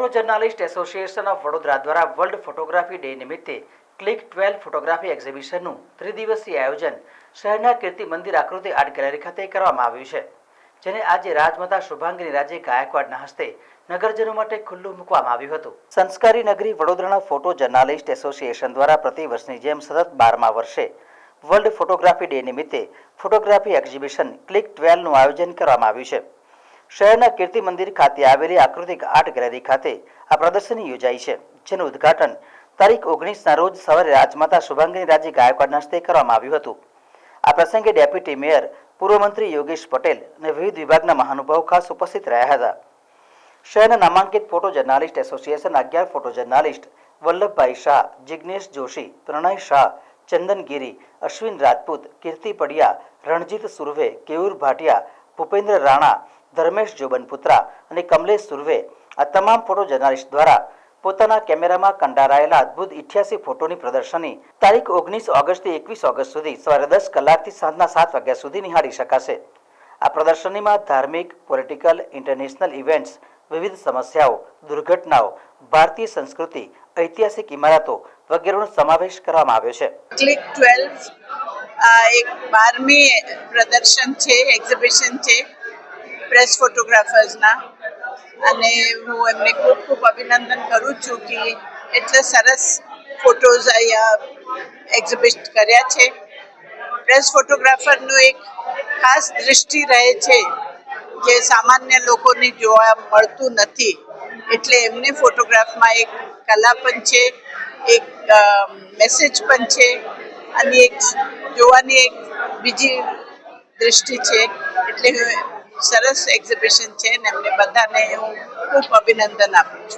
Photo journalist association of Vadodara દ્વારા world photography day નિમિત્તે click 12 photography એક્ઝિબિશનનું ત્રિદિવસીય આયોજન શહેરના કીર્તિ મંદિર આકૃતિ આર્ટ ગેલેરી ખાતે કરવામાં આવ્યું છે, જેને આજે રાજમાતા શુભાંગીની રાજે ગાયકવાડના હસ્તે નગરજનો માટે ખુલ્લું મૂકવામાં આવ્યું હતું. સંસ્કારી નગરી વડોદરાના ફોટો જર્નાલિસ્ટ એસોસિએશન દ્વારા પ્રતિવર્ષની જેમ સતત 12મા વર્ષે વર્લ્ડ ફોટોગ્રાફી ડે નિમિત્તે ફોટોગ્રાફી એક્ઝિબિશન ક્લિક 12નું આયોજન કરવામાં આવ્યું છે. શહેરના કીર્તિ મંદિર ખાતે આવેલી આકૃતિક આર્ટ ગેલેરી ખાતે આ પ્રદર્શની યોજાઈ છે, જેનું ઉદ્ઘાટન તારીખ 19ના રોજ સવારે રાજમાતા શુભાંગીની રાજે ગાયકવાડના હસ્તે કરવામાં આવ્યું હતું. આ પ્રસંગે ડેપ્યુટી મેયર, પૂર્વ મંત્રી યોગેશ પટેલ અને વિવિધ વિભાગના મહાનુભાવો ખાસ ઉપસ્થિત રહ્યા હતા. શહેરના નામાંકિત photo journalist association 11 photo journalist Vallabhbhai Shah, Jignesh Joshi, Pranay Shah, Chandan Giri, Ashwin Rajput, Kirti Padiya, Ranjit Surve, Keyur Bhatia, Bhupendra Rana, Dharmesh Jobanputra અને કમલેશ સુરવે આ તમામ ફોટો જર્નાલિસ્ટ દ્વારા પોતાના કેમેરામાં કંડારાયેલા અદ્ભુત 88 ફોટોની પ્રદર્શની તારીખ 19 ઓગસ્ટથી 21 ઓગસ્ટ સુધી સવારે 10 કલાકથી સાંજના 7 વાગ્યા સુધી નિહાળી શકાશે. આ પ્રદર્શનીમાં ધાર્મિક, પોલિટિકલ, ઇન્ટરનેશનલ ઇવેન્ટ્સ, વિવિધ સમસ્યાઓ, દુર્ઘટનાઓ, ભારતીય સંસ્કૃતિ, ઐતિહાસિક ઇમારતો વગેરેનો સમાવેશ કરવામાં આવ્યો છે. ક્લિક 12 એક 12મી પ્રદર્શન છે, એક્ઝિબિશન છે પ્રેસ ફોટોગ્રાફર્સના, અને હું એમને ખૂબ ખૂબ અભિનંદન કરું છું કે એટલે સરસ ફોટોઝ અહીંયા એક્ઝિબિટ કર્યા છે. પ્રેસ ફોટોગ્રાફરનું એક ખાસ દૃષ્ટિ રહે છે જે સામાન્ય લોકોને જોવા મળતું નથી, એટલે એમને ફોટોગ્રાફમાં એક કલા પણ છે, એક મેસેજ પણ છે અને એક જોવાની એક બીજી દૃષ્ટિ છે. એટલે સરસ એક્ઝિબિશન છે ને એમને બધાને હું ખૂબ અભિનંદન આપું છું.